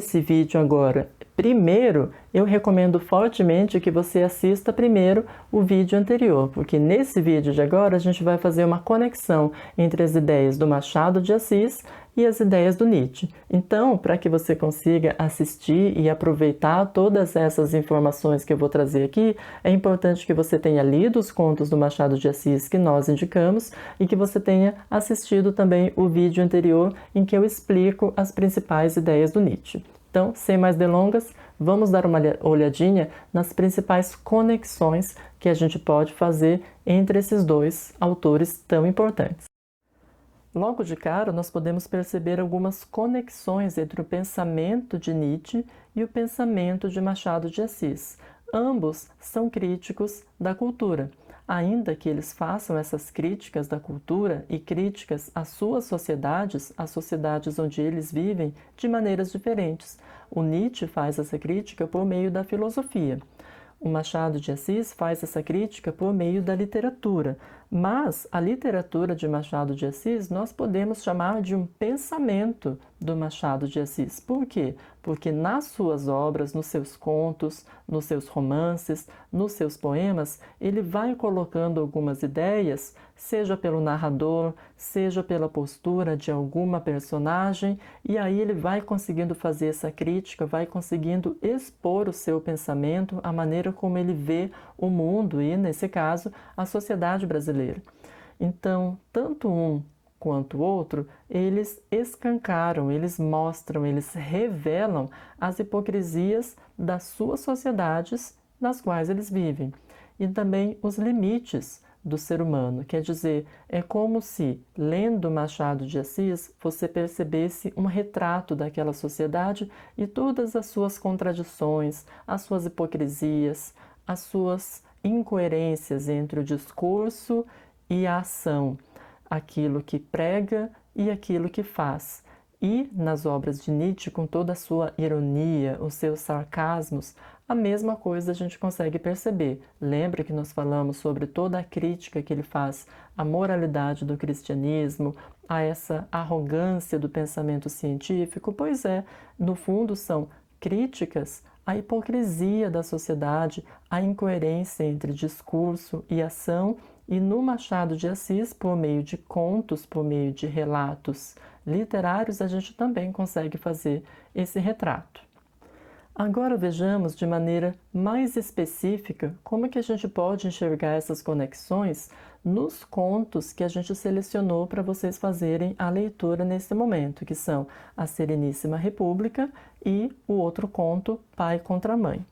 Esse vídeo agora, primeiro, eu recomendo fortemente que você assista primeiro o vídeo anterior, porque nesse vídeo de agora a gente vai fazer uma conexão entre as ideias do Machado de Assis e as ideias do Nietzsche. Então, para que você consiga assistir e aproveitar todas essas informações que eu vou trazer aqui, é importante que você tenha lido os contos do Machado de Assis que nós indicamos e que você tenha assistido também o vídeo anterior em que eu explico as principais ideias do Nietzsche. Então, sem mais delongas, vamos dar uma olhadinha nas principais conexões que a gente pode fazer entre esses dois autores tão importantes. Logo de cara, nós podemos perceber algumas conexões entre o pensamento de Nietzsche e o pensamento de Machado de Assis. Ambos são críticos da cultura, ainda que eles façam essas críticas da cultura e críticas às suas sociedades, as sociedades onde eles vivem, de maneiras diferentes. O Nietzsche faz essa crítica por meio da filosofia. O Machado de Assis faz essa crítica por meio da literatura, mas a literatura de Machado de Assis nós podemos chamar de um pensamento do Machado de Assis. Por quê? Porque nas suas obras, nos seus contos, nos seus romances, nos seus poemas, ele vai colocando algumas ideias, seja pelo narrador, seja pela postura de alguma personagem, e aí ele vai conseguindo fazer essa crítica, vai conseguindo expor o seu pensamento, a maneira como ele vê o mundo e, nesse caso, a sociedade brasileira. Então, tanto um quanto o outro, eles escancaram, eles mostram, eles revelam as hipocrisias das suas sociedades nas quais eles vivem e também os limites do ser humano. Quer dizer, é como se, lendo Machado de Assis, você percebesse um retrato daquela sociedade e todas as suas contradições, as suas hipocrisias, as suas incoerências entre o discurso e a ação, aquilo que prega e aquilo que faz. E nas obras de Nietzsche, com toda a sua ironia, os seus sarcasmos, a mesma coisa a gente consegue perceber. Lembra que nós falamos sobre toda a crítica que ele faz à moralidade do cristianismo, a essa arrogância do pensamento científico? Pois é, no fundo são críticas à hipocrisia da sociedade, à incoerência entre discurso e ação, e no Machado de Assis, por meio de contos, por meio de relatos literários, a gente também consegue fazer esse retrato. Agora vejamos de maneira mais específica como é que a gente pode enxergar essas conexões nos contos que a gente selecionou para vocês fazerem a leitura nesse momento, que são A Sereníssima República e o outro conto, Pai contra Mãe.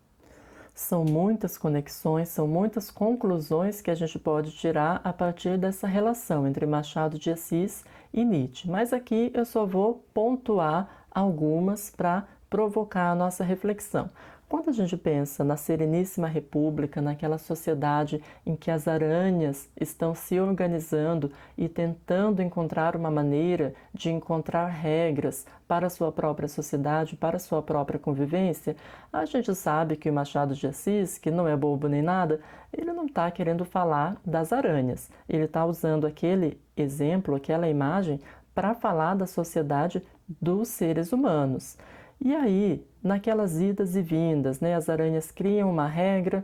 São muitas conexões, são muitas conclusões que a gente pode tirar a partir dessa relação entre Machado de Assis e Nietzsche. Mas aqui eu só vou pontuar algumas para provocar a nossa reflexão. Quando a gente pensa na Sereníssima República, naquela sociedade em que as aranhas estão se organizando e tentando encontrar uma maneira de encontrar regras para a sua própria sociedade, para a sua própria convivência, a gente sabe que o Machado de Assis, que não é bobo nem nada, ele não está querendo falar das aranhas. Ele está usando aquele exemplo, aquela imagem, para falar da sociedade dos seres humanos. E aí, naquelas idas e vindas, né, as aranhas criam uma regra,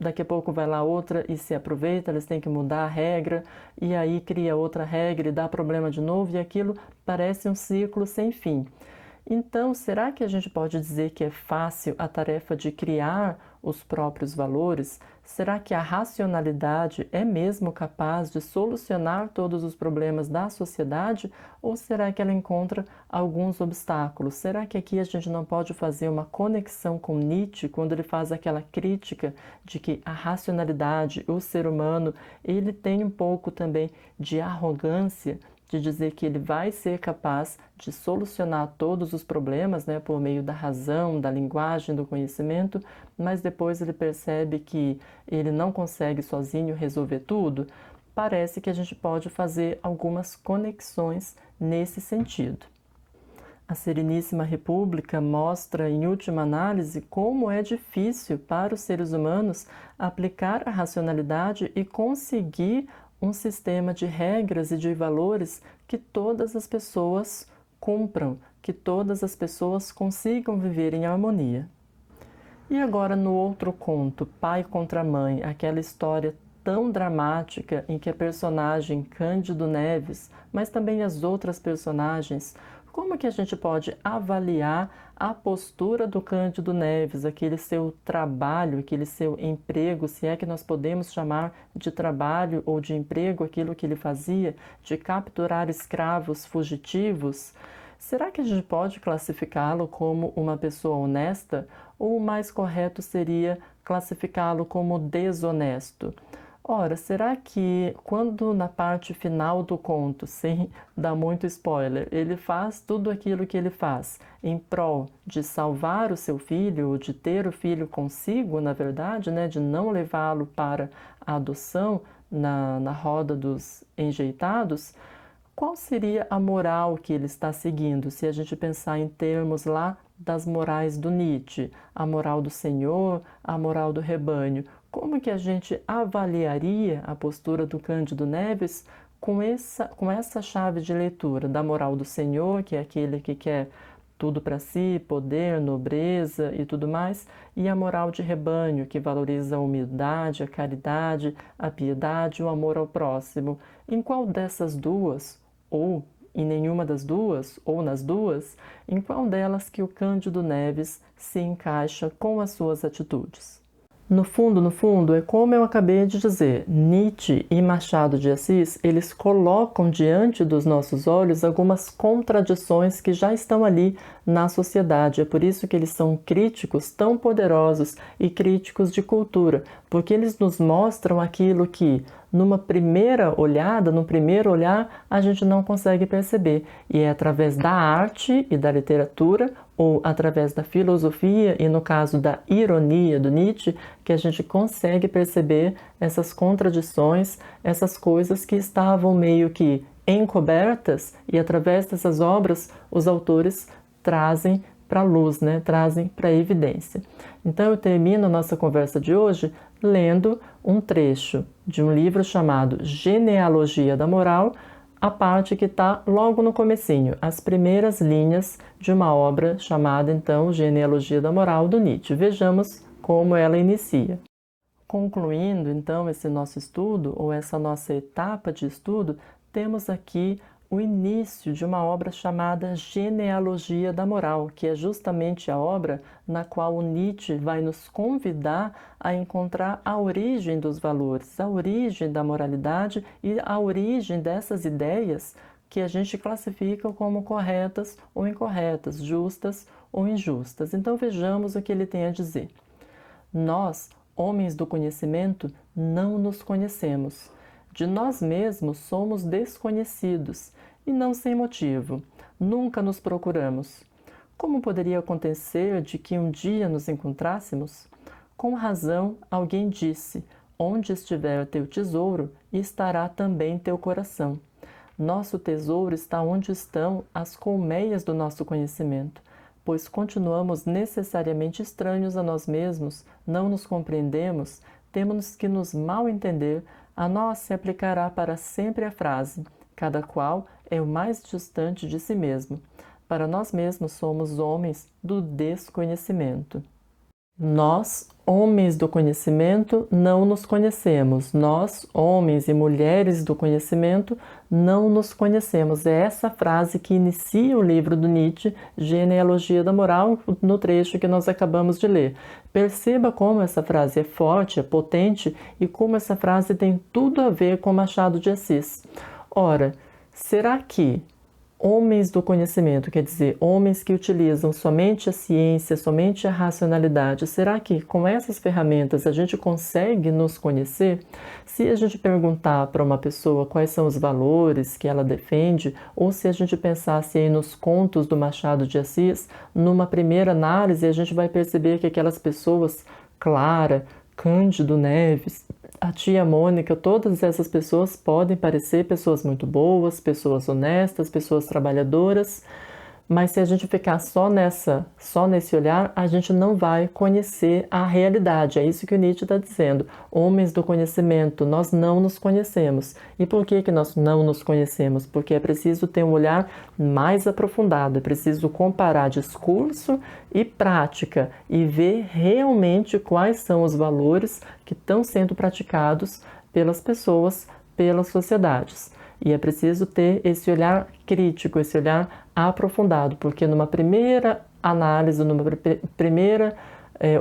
daqui a pouco vai lá outra e se aproveita, eles têm que mudar a regra, e aí cria outra regra e dá problema de novo, e aquilo parece um ciclo sem fim. Então, será que a gente pode dizer que é fácil a tarefa de criar os próprios valores? Será que a racionalidade é mesmo capaz de solucionar todos os problemas da sociedade? Ou será que ela encontra alguns obstáculos? Será que aqui a gente não pode fazer uma conexão com Nietzsche, quando ele faz aquela crítica de que a racionalidade, o ser humano, ele tem um pouco também de arrogância, de dizer que ele vai ser capaz de solucionar todos os problemas, né, por meio da razão, da linguagem, do conhecimento, mas depois ele percebe que ele não consegue sozinho resolver tudo? Parece que a gente pode fazer algumas conexões nesse sentido. A Sereníssima República mostra, em última análise, como é difícil para os seres humanos aplicar a racionalidade e conseguir um sistema de regras e de valores que todas as pessoas cumpram, que todas as pessoas consigam viver em harmonia. E agora no outro conto, Pai contra Mãe, aquela história tão dramática em que a personagem Cândido Neves, mas também as outras personagens, como que a gente pode avaliar a postura do Cândido Neves, aquele seu trabalho, aquele seu emprego, se é que nós podemos chamar de trabalho ou de emprego aquilo que ele fazia, de capturar escravos fugitivos? Será que a gente pode classificá-lo como uma pessoa honesta ou o mais correto seria classificá-lo como desonesto? Ora, será que quando na parte final do conto, sem dar muito spoiler, ele faz tudo aquilo que ele faz em prol de salvar o seu filho, ou de ter o filho consigo, na verdade, né, de não levá-lo para a adoção na roda dos enjeitados, qual seria a moral que ele está seguindo, se a gente pensar em termos lá das morais do Nietzsche, a moral do Senhor, a moral do rebanho? Como que a gente avaliaria a postura do Cândido Neves com essa chave de leitura da moral do Senhor, que é aquele que quer tudo para si, poder, nobreza e tudo mais, e a moral de rebanho, que valoriza a humildade, a caridade, a piedade, o amor ao próximo? Em qual dessas duas, ou em nenhuma das duas, ou nas duas, em qual delas que o Cândido Neves se encaixa com as suas atitudes? No fundo, é como eu acabei de dizer, Nietzsche e Machado de Assis, eles colocam diante dos nossos olhos algumas contradições que já estão ali na sociedade. É por isso que eles são críticos tão poderosos e críticos de cultura, porque eles nos mostram aquilo que, numa primeira olhada, no primeiro olhar, a gente não consegue perceber. E é através da arte e da literatura, ou através da filosofia, e no caso da ironia do Nietzsche, que a gente consegue perceber essas contradições, essas coisas que estavam meio que encobertas, e através dessas obras os autores trazem para a luz, né? Trazem para a evidência. Então eu termino a nossa conversa de hoje lendo um trecho de um livro chamado Genealogia da Moral, a parte que está logo no comecinho, as primeiras linhas de uma obra chamada então Genealogia da Moral do Nietzsche. Vejamos como ela inicia. Concluindo então esse nosso estudo, ou essa nossa etapa de estudo, temos aqui o início de uma obra chamada Genealogia da Moral, que é justamente a obra na qual o Nietzsche vai nos convidar a encontrar a origem dos valores, a origem da moralidade e a origem dessas ideias que a gente classifica como corretas ou incorretas, justas ou injustas. Então vejamos o que ele tem a dizer. Nós, homens do conhecimento, não nos conhecemos. De nós mesmos somos desconhecidos, e não sem motivo. Nunca nos procuramos. Como poderia acontecer de que um dia nos encontrássemos? Com razão, alguém disse: onde estiver teu tesouro, estará também teu coração. Nosso tesouro está onde estão as colmeias do nosso conhecimento, pois continuamos necessariamente estranhos a nós mesmos, não nos compreendemos, temos que nos mal entender. A nós se aplicará para sempre a frase: cada qual é o mais distante de si mesmo. Para nós mesmos somos homens do desconhecimento. Nós, homens do conhecimento, não nos conhecemos. Nós, homens e mulheres do conhecimento, não nos conhecemos. É essa frase que inicia o livro do Nietzsche, Genealogia da Moral, no trecho que nós acabamos de ler. Perceba como essa frase é forte, é potente e como essa frase tem tudo a ver com Machado de Assis. Ora, será que homens do conhecimento, quer dizer, homens que utilizam somente a ciência, somente a racionalidade, será que com essas ferramentas a gente consegue nos conhecer? Se a gente perguntar para uma pessoa quais são os valores que ela defende, ou se a gente pensasse aí nos contos do Machado de Assis, numa primeira análise a gente vai perceber que aquelas pessoas, Clara, Cândido Neves, a tia Mônica, todas essas pessoas podem parecer pessoas muito boas, pessoas honestas, pessoas trabalhadoras, Mas se a gente ficar só nesse olhar, a gente não vai conhecer a realidade. É isso que o Nietzsche está dizendo. Homens do conhecimento, nós não nos conhecemos. E por que nós não nos conhecemos? Porque é preciso ter um olhar mais aprofundado, é preciso comparar discurso e prática e ver realmente quais são os valores que estão sendo praticados pelas pessoas, pelas sociedades. E é preciso ter esse olhar crítico, esse olhar aprofundado, porque numa primeira análise, numa primeira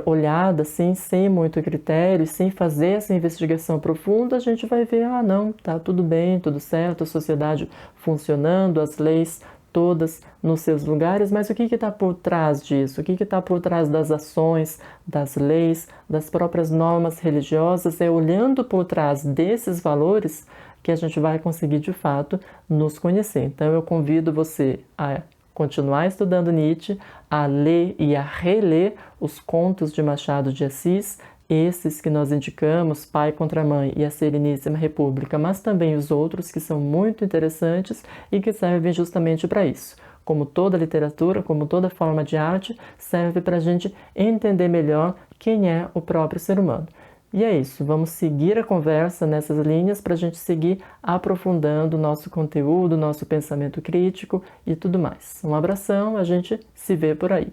olhada, assim, sem muito critério, sem fazer essa investigação profunda, a gente vai ver, ah, não, tá tudo bem, tudo certo, a sociedade funcionando, as leis todas nos seus lugares, mas o que está por trás disso? O que está por trás das ações, das leis, das próprias normas religiosas? É olhando por trás desses valores que a gente vai conseguir, de fato, nos conhecer. Então, eu convido você a continuar estudando Nietzsche, a ler e a reler os contos de Machado de Assis, esses que nós indicamos, Pai contra Mãe e A Sereníssima República, mas também os outros que são muito interessantes e que servem justamente para isso. Como toda literatura, como toda forma de arte, serve para a gente entender melhor quem é o próprio ser humano. E é isso, vamos seguir a conversa nessas linhas para a gente seguir aprofundando o nosso conteúdo, nosso pensamento crítico e tudo mais. Um abração, a gente se vê por aí.